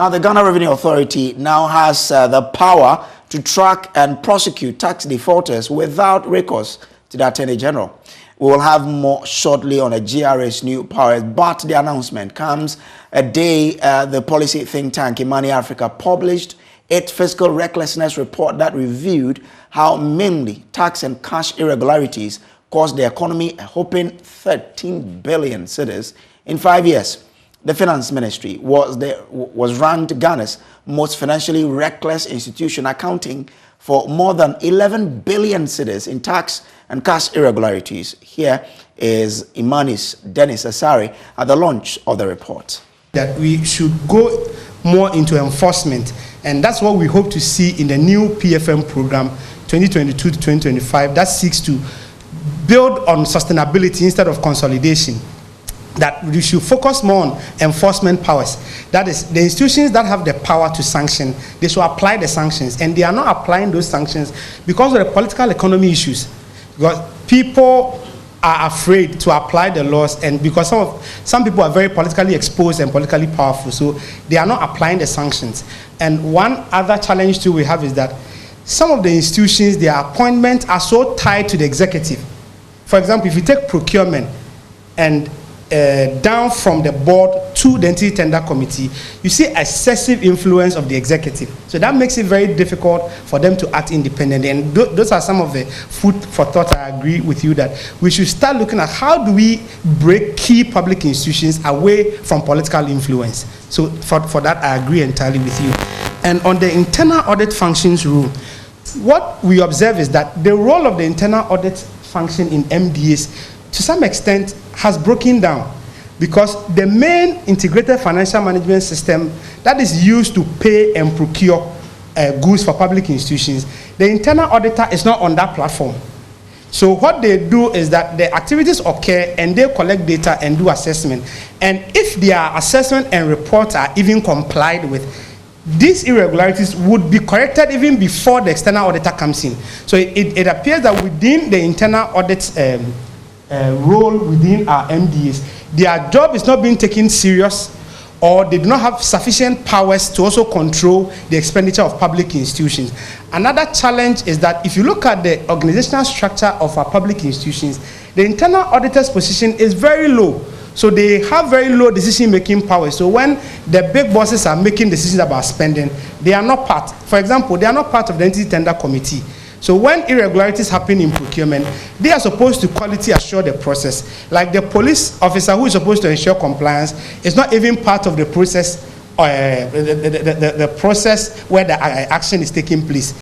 Now, the Ghana Revenue Authority now has the power to track and prosecute tax defaulters without recourse to the Attorney General. We will have more shortly on a GRA's new powers, but the announcement comes a day the policy think tank IMANI Africa published its Fiscal Recklessness Report that reviewed how mainly tax and cash irregularities cost the economy a whopping 13 billion cedis in 5 years. The Finance Ministry was ranked Ghana's most financially reckless institution, accounting for more than 11 billion cedis in tax and cash irregularities. Here is Imani's Dennis Asari at the launch of the report. That we should go more into enforcement, and that's what we hope to see in the new PFM program 2022 to 2025 that seeks to build on sustainability instead of consolidation. That we should focus more on enforcement powers. That is, the institutions that have the power to sanction, they should apply the sanctions, and they are not applying those sanctions because of the political economy issues. Because people are afraid to apply the laws, and because some people are very politically exposed and politically powerful, so they are not applying the sanctions. And one other challenge too we have is that some of the institutions, their appointments are so tied to the executive. For example, if you take procurement and down from the board to the entity tender committee, you see excessive influence of the executive. So that makes it very difficult for them to act independently. And those are some of the food for thought. I agree with you that we should start looking at how do we break key public institutions away from political influence. So for that, I agree entirely with you. And on the internal audit functions rule, what we observe is that the role of the internal audit function in MDAs to some extent has broken down, because the main integrated financial management system that is used to pay and procure goods for public institutions, the internal auditor is not on that platform. So what they do is that the activities occur and they collect data and do assessment, and if their assessment and reports are even complied with, these irregularities would be corrected even before the external auditor comes in. So it appears that within the internal audit role within our MDAs, their job is not being taken serious, or they do not have sufficient powers to also control the expenditure of public institutions. Another challenge is that if you look at the organizational structure of our public institutions, the internal auditor's position is very low. So they have very low decision-making power. So when the big bosses are making decisions about spending, they are not part. For example, they are not part of the entity tender committee. So when irregularities happen in procurement, they are supposed to quality assure the process. Like the police officer who is supposed to ensure compliance is not even part of the process, the process where the action is taking place.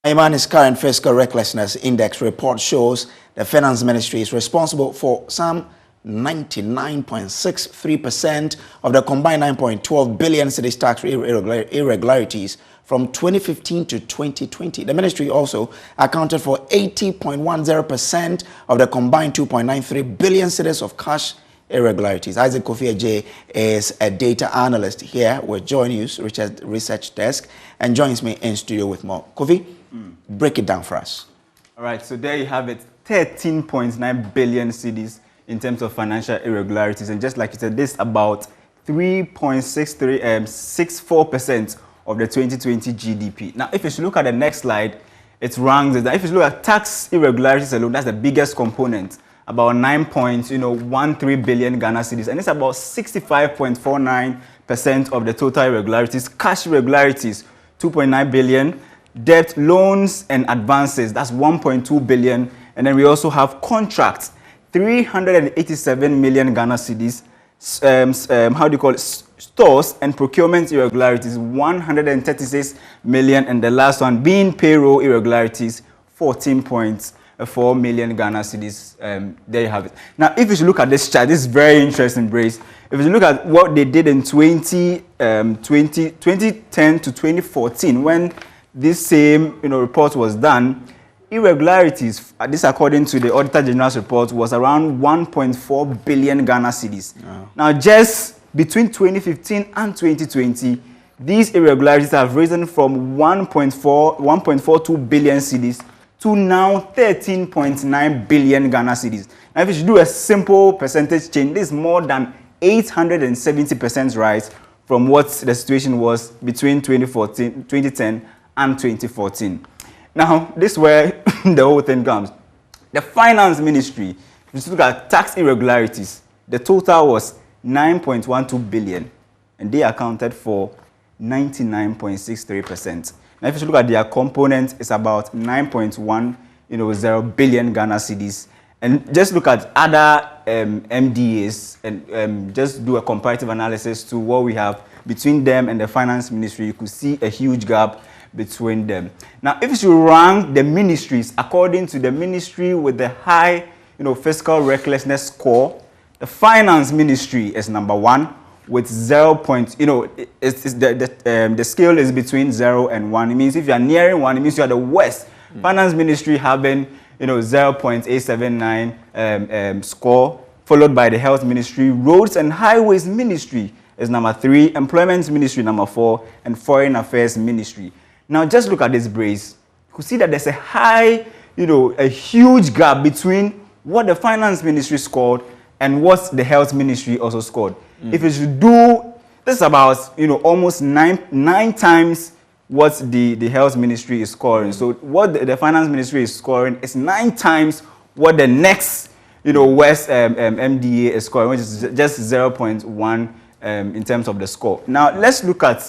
IMANI's current Fiscal Recklessness Index report shows the Finance Ministry is responsible for some 99.63% of the combined 9.12 billion cedis tax irregularities from 2015 to 2020. The ministry also accounted for 80.10% of the combined 2.93 billion cedis of cash irregularities. Isaac Kofi Ajay is a data analyst here with Joy News Research Desk and joins me in studio with more. Kofi, break it down for us. All right, so there you have it, 13.9 billion cedis in terms of financial irregularities. And just like you said, this is about 3.64% of the 2020 GDP. Now, if you should look at the next slide, it ranks that if you look at tax irregularities alone, that's the biggest component, about 9.13 billion Ghana cedis, and it's about 65.49% of the total irregularities. Cash irregularities, 2.9 billion. Debt, loans, and advances, that's 1.2 billion. And then we also have contracts, 387 million Ghana cedis. Stores and procurement irregularities, 136 million, and the last one being payroll irregularities, 14.4 million Ghana cedis. There you have it. Now, if you should look at this chart, this is very interesting, Brace. If you look at what they did in 2010 to 2014, when this same report was done, irregularities, this according to the Auditor General's report, was around 1.4 billion Ghana cedis. Oh. Now, just between 2015 and 2020, these irregularities have risen from 1.42 billion cedis to now 13.9 billion Ghana cedis. Now, if you should do a simple percentage change, this is more than 870% rise from what the situation was between 2010 and 2014. Now, this is where the whole thing comes. The Finance Ministry, if you look at tax irregularities, the total was 9.12 billion, and they accounted for 99.63%. Now, if you look at their component, it's about 9.10 billion Ghana cedis. And just look at other MDAs and just do a comparative analysis to what we have between them and the Finance Ministry. You could see a huge gap between them. Now, if you rank the ministries according to the ministry with the high, fiscal recklessness score, the Finance Ministry is number 1 with 0. The scale is between 0 and 1. It means if you are nearing 1, it means you are the worst. Finance Ministry having 0.879 score, followed by the Health Ministry. Roads and Highways Ministry is number 3, Employment Ministry number 4, and Foreign Affairs Ministry. Now, just look at this brace. You see that there's a high, a huge gap between what the Finance Ministry scored and what the Health Ministry also scored. If you should do, this is about, almost nine times what the Health Ministry is scoring. So what the Finance Ministry is scoring is 9 times what the next, West MDA is scoring, which is just 0.1 in terms of the score. Now, let's look at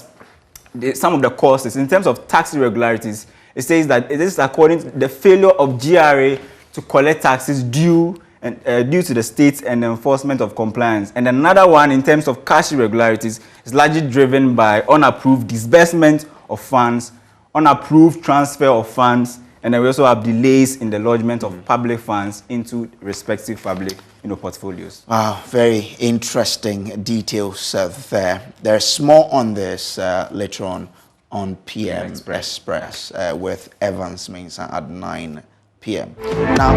some of the causes. In terms of tax irregularities, it says that it is according to the failure of GRA to collect taxes due to the state and the enforcement of compliance. And another one, in terms of cash irregularities, is largely driven by unapproved disbursement of funds, unapproved transfer of funds, and then we also have delays in the lodgement of public funds into respective public portfolios. Wow, very interesting details there. There's more on this later on PM Express with Evans Mensah at 9 p.m. Now.